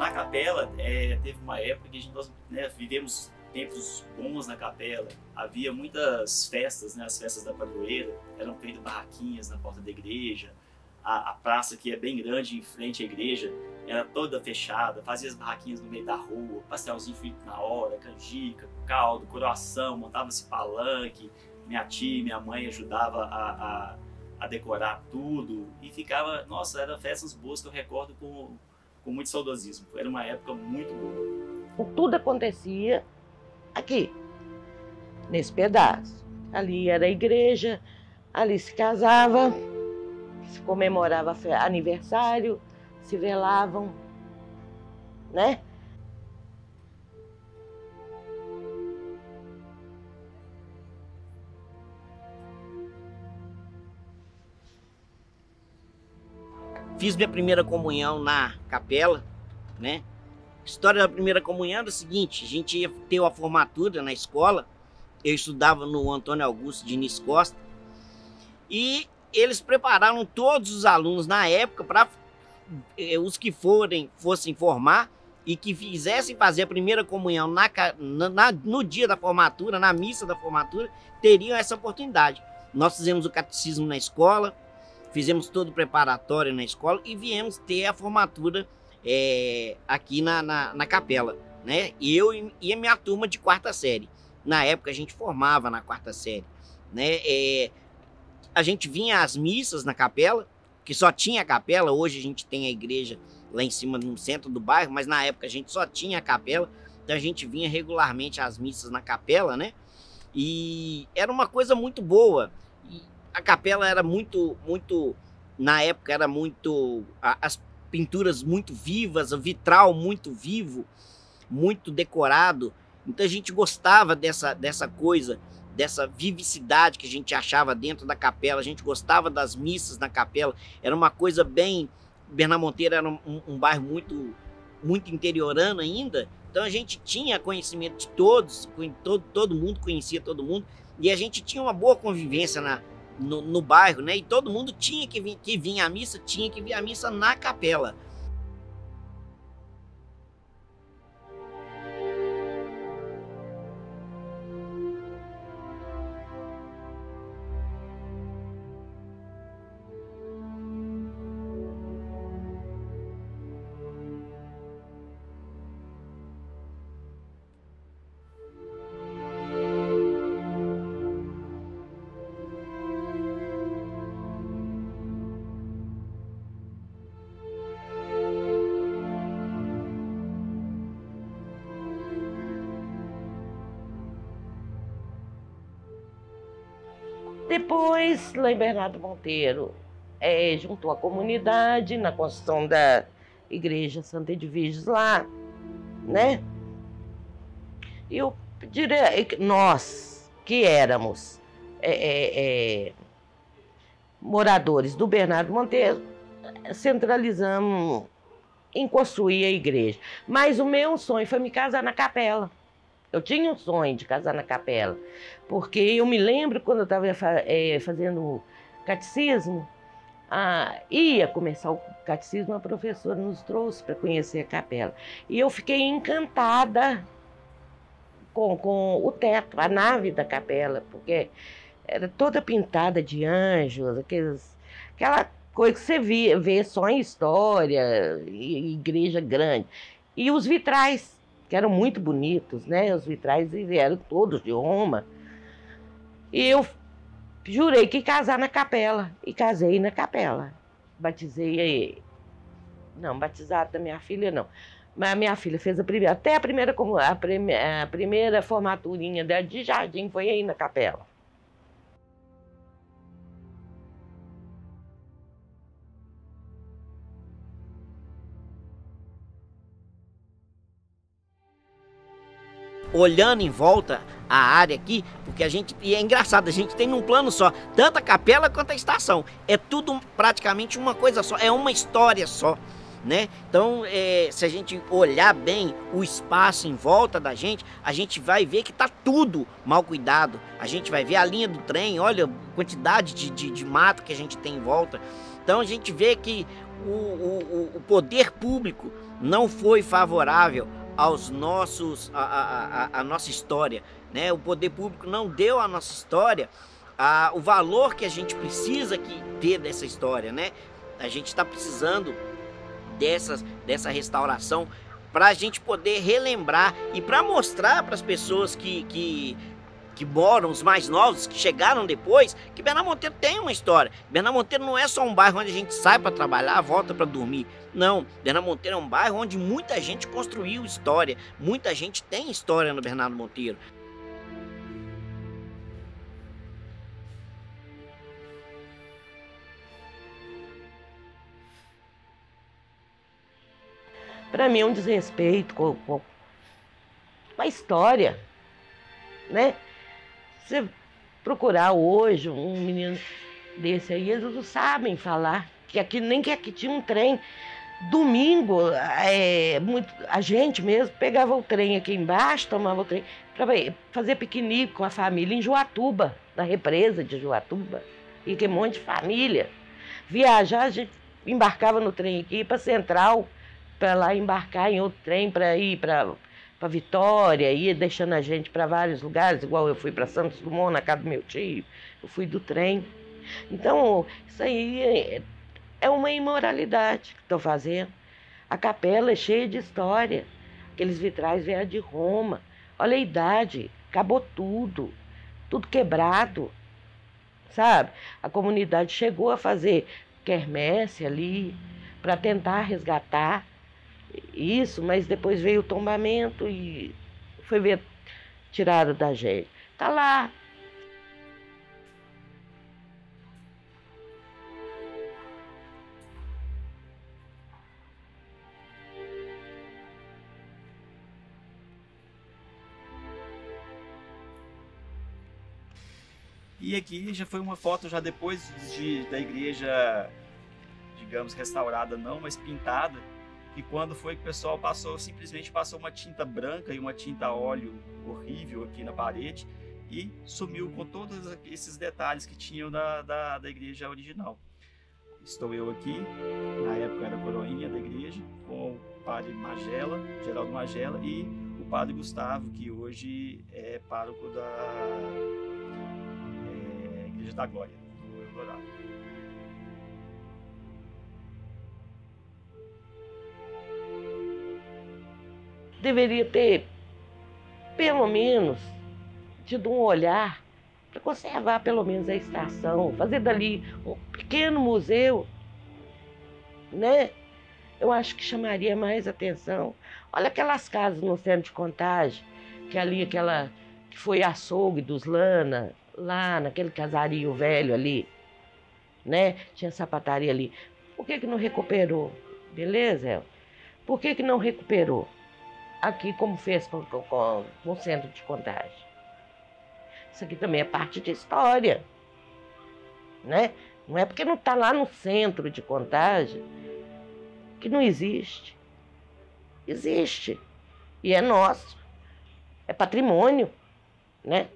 Na capela, teve uma época que nós, né, vivemos tempos bons na capela. Havia muitas festas, né, as festas da padroeira, eram feitas barraquinhas na porta da igreja. A praça, que é bem grande, em frente à igreja, era toda fechada, fazia as barraquinhas no meio da rua, pastelzinho frito na hora, canjica, caldo, croação, montava-se palanque. Minha tia e minha mãe ajudavam a decorar tudo e ficava, nossa, eram festas boas que eu recordo com muito saudosismo. Era uma época muito boa. Tudo acontecia aqui, nesse pedaço. Ali era a igreja, ali se casava, se comemorava aniversário, se velavam, né? Fiz minha primeira comunhão na capela, né? A história da primeira comunhão era o seguinte: a gente ia ter uma formatura na escola. Eu estudava no Antônio Augusto Diniz Costa e eles prepararam todos os alunos na época para os que fossem formar e que fizessem fazer a primeira comunhão no dia da formatura, na missa da formatura, teriam essa oportunidade. Nós fizemos o catecismo na escola, fizemos todo o preparatório na escola e viemos ter a formatura aqui na capela, né? Eu e a minha turma de quarta série. Na época a gente formava na quarta série, né? A gente vinha às missas na capela, que só tinha a capela. Hoje a gente tem a igreja lá em cima no centro do bairro, mas na época a gente só tinha a capela, então a gente vinha regularmente às missas na capela, né? E era uma coisa muito boa. E a capela era muito, na época era muito, as pinturas muito vivas, o vitral muito vivo, muito decorado. Então a gente gostava dessa coisa, dessa vivacidade que a gente achava dentro da capela. A gente gostava das missas na capela. Era uma coisa bem... Bernardo Monteiro era um bairro muito interiorano ainda. Então a gente tinha conhecimento de todos, todo mundo conhecia todo mundo. E a gente tinha uma boa convivência no bairro, né? E todo mundo tinha que vir à missa, tinha que vir à missa na capela. Depois, lá em Bernardo Monteiro, juntou a comunidade na construção da igreja Santa Edviges lá, né? E eu diria, nós que éramos moradores do Bernardo Monteiro, centralizamos em construir a igreja. Mas o meu sonho foi me casar na capela. Eu tinha um sonho de casar na capela, porque eu me lembro quando eu estava fazendo catecismo, ia começar o catecismo, a professora nos trouxe para conhecer a capela. E eu fiquei encantada com o teto, a nave da capela, porque era toda pintada de anjos, aquela coisa que você vê só em história, igreja grande. E os vitrais, que eram muito bonitos, né? Os vitrais eram todos de Roma. E eu jurei que ia casar na capela. E casei na capela. Batizei... Não, batizado da minha filha, não. Mas a minha filha fez até a primeira formaturinha dela de jardim foi aí na capela. Olhando em volta a área aqui, porque e é engraçado, a gente tem num plano só, tanto a capela quanto a estação. É tudo praticamente uma coisa só, é uma história só, né? Então, se a gente olhar bem o espaço em volta da gente, a gente vai ver que tá tudo mal cuidado. A gente vai ver a linha do trem, olha a quantidade de mato que a gente tem em volta. Então a gente vê que o poder público não foi favorável aos nossos, a nossa história, né? O poder público não deu à nossa história o valor que a gente precisa ter dessa história, né? A gente está precisando dessa restauração para a gente poder relembrar e para mostrar para as pessoas que moram, os mais novos, que chegaram depois, que Bernardo Monteiro tem uma história. Bernardo Monteiro não é só um bairro onde a gente sai para trabalhar, volta para dormir. Não, Bernardo Monteiro é um bairro onde muita gente construiu história, muita gente tem história no Bernardo Monteiro. Para mim é um desrespeito com a história, né? Você procurar hoje um menino desse aí, eles não sabem falar que aqui nem que aqui tinha um trem. Domingo, a gente mesmo pegava o trem aqui embaixo, tomava o trem para fazer piquenique com a família em Juatuba, na represa de Juatuba, e que um monte de família. Viajar, a gente embarcava no trem aqui para Central, para lá embarcar em outro trem para ir para Vitória, ia deixando a gente para vários lugares, igual eu fui para Santos Dumont, na casa do meu tio, eu fui do trem. Então, isso aí é uma imoralidade que estou fazendo. A capela é cheia de história, aqueles vitrais vieram de Roma, olha a idade, acabou tudo quebrado, sabe? A comunidade chegou a fazer quermesse ali para tentar resgatar isso, mas depois veio o tombamento e foi ver, tirado da gente. Tá lá. E aqui já foi uma foto já depois da igreja, digamos, restaurada não, mas pintada. E quando foi que o pessoal simplesmente passou uma tinta branca e uma tinta a óleo horrível aqui na parede e sumiu com todos esses detalhes que tinham da igreja original. Estou eu aqui, na época era coroinha da igreja, com o padre Magela, Geraldo Magela, e o padre Gustavo, que hoje é pároco da Igreja da Glória, do Eldorado. Deveria ter, pelo menos, tido um olhar para conservar pelo menos a estação, fazer dali um pequeno museu, né? Eu acho que chamaria mais atenção. Olha aquelas casas no centro de Contagem, que ali que foi açougue dos Lana, lá naquele casario velho ali, né? Tinha sapataria ali. Por que não recuperou? Beleza, El? Por que não recuperou? Aqui, como fez com o centro de Contagem. Isso aqui também é parte de história, né? Não é porque não está lá no centro de Contagem que não existe. Existe. E é nosso. É patrimônio, né?